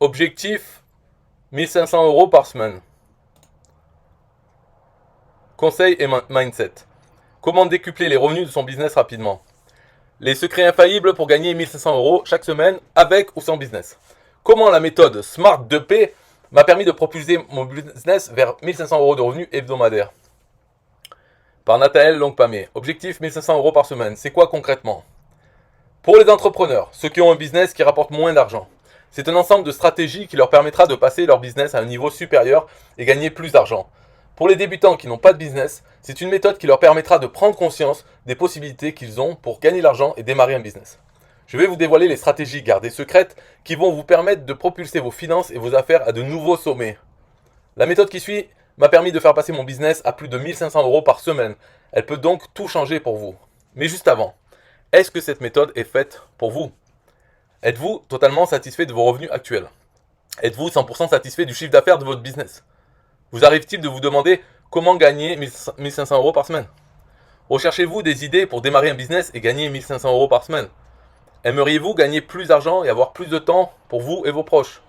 Objectif 1500 € par semaine. Conseil et mindset. Comment décupler les revenus de son business rapidement. Les secrets infaillibles pour gagner 1500 € chaque semaine avec ou sans business. Comment la méthode Smart 2P m'a permis de propulser mon business vers 1500 € de revenus hebdomadaires. Par Nathaël Longpamé. Objectif 1500 € par semaine. C'est quoi concrètement? Pour les entrepreneurs, ceux qui ont un business qui rapporte moins d'argent, c'est un ensemble de stratégies qui leur permettra de passer leur business à un niveau supérieur et gagner plus d'argent. Pour les débutants qui n'ont pas de business, c'est une méthode qui leur permettra de prendre conscience des possibilités qu'ils ont pour gagner de l'argent et démarrer un business. Je vais vous dévoiler les stratégies gardées secrètes qui vont vous permettre de propulser vos finances et vos affaires à de nouveaux sommets. La méthode qui suit m'a permis de faire passer mon business à plus de 1500 € par semaine. Elle peut donc tout changer pour vous. Mais juste avant, est-ce que cette méthode est faite pour vous? Êtes-vous totalement satisfait de vos revenus actuels? Êtes-vous 100% satisfait du chiffre d'affaires de votre business? Vous arrive-t-il de vous demander comment gagner 1500 € par semaine? Recherchez-vous des idées pour démarrer un business et gagner 1500 € par semaine? Aimeriez-vous gagner plus d'argent et avoir plus de temps pour vous et vos proches?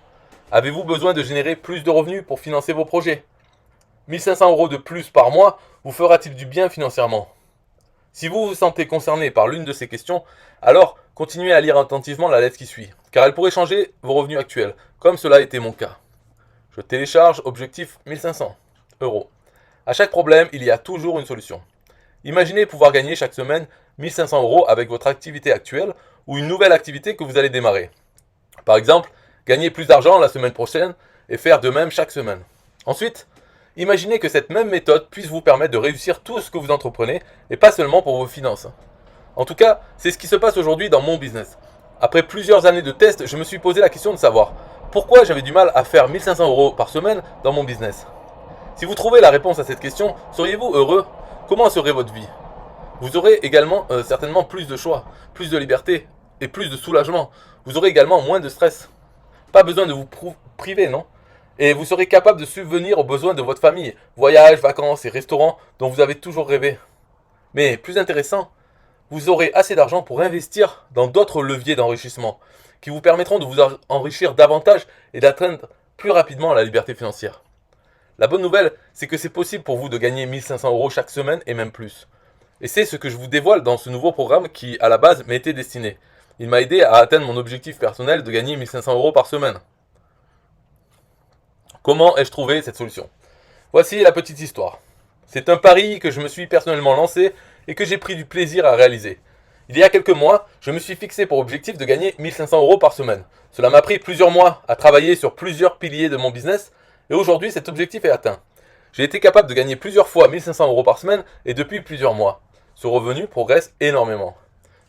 Avez-vous besoin de générer plus de revenus pour financer vos projets? 1500 € de plus par mois vous fera-t-il du bien financièrement? Si vous vous sentez concerné par l'une de ces questions, alors continuez à lire attentivement la lettre qui suit, car elle pourrait changer vos revenus actuels, comme cela a été mon cas. Je télécharge objectif 1500 €. À chaque problème, il y a toujours une solution. Imaginez pouvoir gagner chaque semaine 1500 € avec votre activité actuelle ou une nouvelle activité que vous allez démarrer. Par exemple, gagner plus d'argent la semaine prochaine et faire de même chaque semaine. Ensuite, imaginez que cette même méthode puisse vous permettre de réussir tout ce que vous entreprenez et pas seulement pour vos finances. En tout cas, c'est ce qui se passe aujourd'hui dans mon business. Après plusieurs années de tests, je me suis posé la question de savoir pourquoi j'avais du mal à faire 1500 € par semaine dans mon business. Si vous trouvez la réponse à cette question, seriez-vous heureux? Comment serait votre vie? Vous aurez également certainement plus de choix, plus de liberté et plus de soulagement. Vous aurez également moins de stress. Pas besoin de vous priver, non? Et vous serez capable de subvenir aux besoins de votre famille, voyages, vacances et restaurants dont vous avez toujours rêvé. Mais plus intéressant, vous aurez assez d'argent pour investir dans d'autres leviers d'enrichissement qui vous permettront de vous enrichir davantage et d'atteindre plus rapidement la liberté financière. La bonne nouvelle, c'est que c'est possible pour vous de gagner 1500 € chaque semaine et même plus. Et c'est ce que je vous dévoile dans ce nouveau programme qui, à la base, m'était destiné. Il m'a aidé à atteindre mon objectif personnel de gagner 1500 € par semaine. Comment ai-je trouvé cette solution? Voici la petite histoire. C'est un pari que je me suis personnellement lancé et que j'ai pris du plaisir à réaliser. Il y a quelques mois, je me suis fixé pour objectif de gagner 1500 € par semaine. Cela m'a pris plusieurs mois à travailler sur plusieurs piliers de mon business et aujourd'hui cet objectif est atteint. J'ai été capable de gagner plusieurs fois 1500 € par semaine et depuis plusieurs mois. Ce revenu progresse énormément.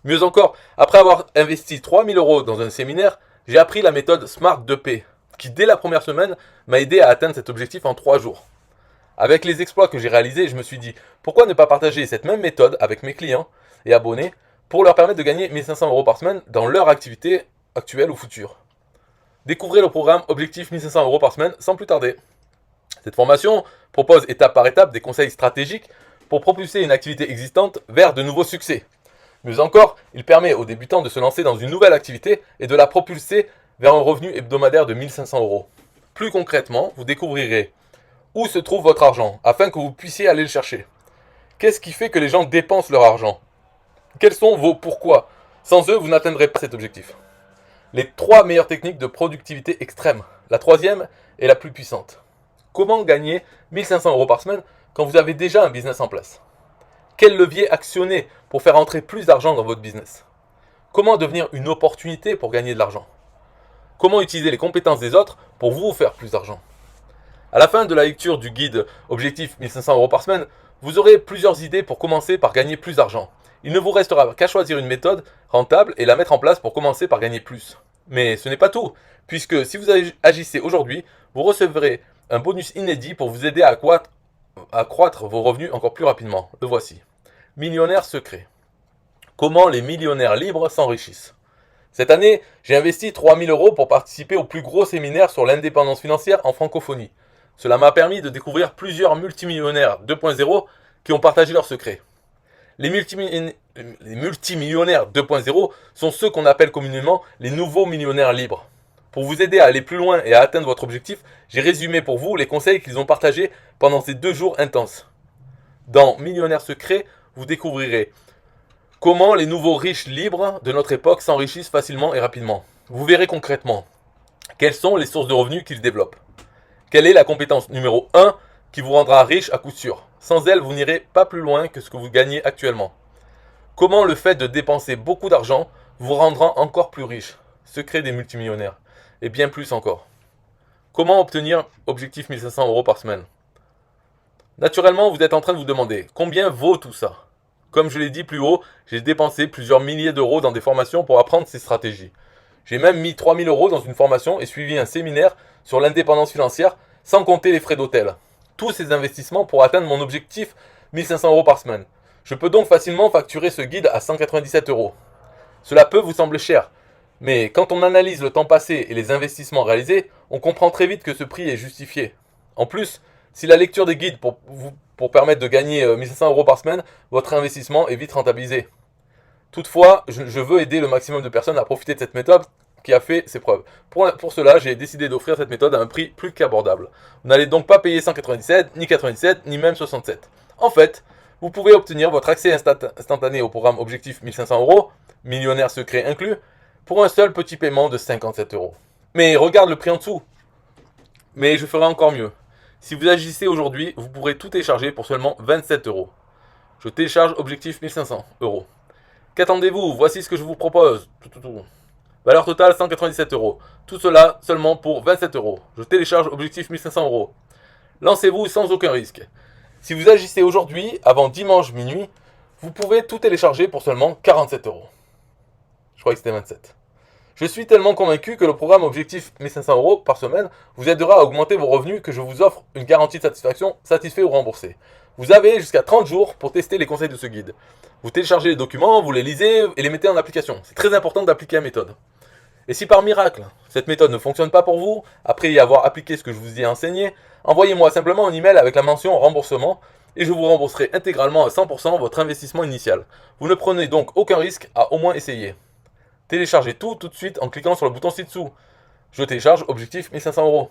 Mieux encore, après avoir investi 3000 € dans un séminaire, j'ai appris la méthode Smart 2P qui dès la première semaine m'a aidé à atteindre cet objectif en 3 jours. Avec les exploits que j'ai réalisés, je me suis dit pourquoi ne pas partager cette même méthode avec mes clients et abonnés pour leur permettre de gagner 1500 € par semaine dans leur activité actuelle ou future. Découvrez le programme Objectif 1500 € par semaine sans plus tarder. Cette formation propose étape par étape des conseils stratégiques pour propulser une activité existante vers de nouveaux succès. Mieux encore, il permet aux débutants de se lancer dans une nouvelle activité et de la propulser vers un revenu hebdomadaire de 1500 €. Plus concrètement, vous découvrirez où se trouve votre argent afin que vous puissiez aller le chercher. Qu'est-ce qui fait que les gens dépensent leur argent? Quels sont vos pourquoi? Sans eux, vous n'atteindrez pas cet objectif. Les 3 meilleures techniques de productivité extrême. La troisième est la plus puissante. Comment gagner 1500 € par semaine quand vous avez déjà un business en place? Quel levier actionner pour faire entrer plus d'argent dans votre business? Comment devenir une opportunité pour gagner de l'argent? Comment utiliser les compétences des autres pour vous faire plus d'argent? À la fin de la lecture du guide Objectif 1500 € par semaine, vous aurez plusieurs idées pour commencer par gagner plus d'argent. Il ne vous restera qu'à choisir une méthode rentable et la mettre en place pour commencer par gagner plus. Mais ce n'est pas tout, puisque si vous agissez aujourd'hui, vous recevrez un bonus inédit pour vous aider à accroître vos revenus encore plus rapidement. Le voici. Millionnaire secret. Comment les millionnaires libres s'enrichissent. Cette année, j'ai investi 3000 € pour participer au plus gros séminaire sur l'indépendance financière en francophonie. Cela m'a permis de découvrir plusieurs multimillionnaires 2.0 qui ont partagé leurs secrets. Les multimillionnaires 2.0 sont ceux qu'on appelle communément les nouveaux millionnaires libres. Pour vous aider à aller plus loin et à atteindre votre objectif, j'ai résumé pour vous les conseils qu'ils ont partagés pendant ces 2 jours intenses. Dans Millionnaire Secret, vous découvrirez comment les nouveaux riches libres de notre époque s'enrichissent facilement et rapidement. Vous verrez concrètement quelles sont les sources de revenus qu'ils développent. Quelle est la compétence numéro 1 qui vous rendra riche à coup sûr? Sans elle, vous n'irez pas plus loin que ce que vous gagnez actuellement. Comment le fait de dépenser beaucoup d'argent vous rendra encore plus riche? Secret des multimillionnaires. Et bien plus encore. Comment obtenir objectif 1500 € par semaine? Naturellement, vous êtes en train de vous demander combien vaut tout ça? Comme je l'ai dit plus haut, j'ai dépensé plusieurs milliers d'euros dans des formations pour apprendre ces stratégies. J'ai même mis 3000 € dans une formation et suivi un séminaire sur l'indépendance financière, sans compter les frais d'hôtel. Tous ces investissements pour atteindre mon objectif 1500 € par semaine. Je peux donc facilement facturer ce guide à 197 €. Cela peut vous sembler cher, mais quand on analyse le temps passé et les investissements réalisés, on comprend très vite que ce prix est justifié. En plus, si la lecture des guides pour permettre de gagner 1500 € par semaine, votre investissement est vite rentabilisé. Toutefois, je veux aider le maximum de personnes à profiter de cette méthode qui a fait ses preuves. Pour cela, j'ai décidé d'offrir cette méthode à un prix plus qu'abordable. Vous n'allez donc pas payer 197, ni 97, ni même 67. En fait, vous pouvez obtenir votre accès instantané au programme Objectif 1500 €, Millionnaire Secret inclus, pour un seul petit paiement de 57 €. Mais regarde le prix en dessous. Mais je ferai encore mieux. Si vous agissez aujourd'hui, vous pourrez tout télécharger pour seulement 27 €. Je télécharge Objectif 1500 €. Qu'attendez-vous? Voici ce que je vous propose. Valeur totale 197 €. Tout cela seulement pour 27 €. Je télécharge Objectif 1500 €. Lancez-vous sans aucun risque. Si vous agissez aujourd'hui, avant dimanche minuit, vous pouvez tout télécharger pour seulement 47 €. Je crois que c'était 27. Je suis tellement convaincu que le programme Objectif 1500 € par semaine vous aidera à augmenter vos revenus que je vous offre une garantie de satisfaction, satisfait ou remboursé. Vous avez jusqu'à 30 jours pour tester les conseils de ce guide. Vous téléchargez les documents, vous les lisez et les mettez en application. C'est très important d'appliquer la méthode. Et si par miracle, cette méthode ne fonctionne pas pour vous, après y avoir appliqué ce que je vous ai enseigné, envoyez-moi simplement un email avec la mention remboursement et je vous rembourserai intégralement à 100% votre investissement initial. Vous ne prenez donc aucun risque à au moins essayer. Téléchargez tout de suite en cliquant sur le bouton ci-dessous. Je télécharge Objectif 1500 €.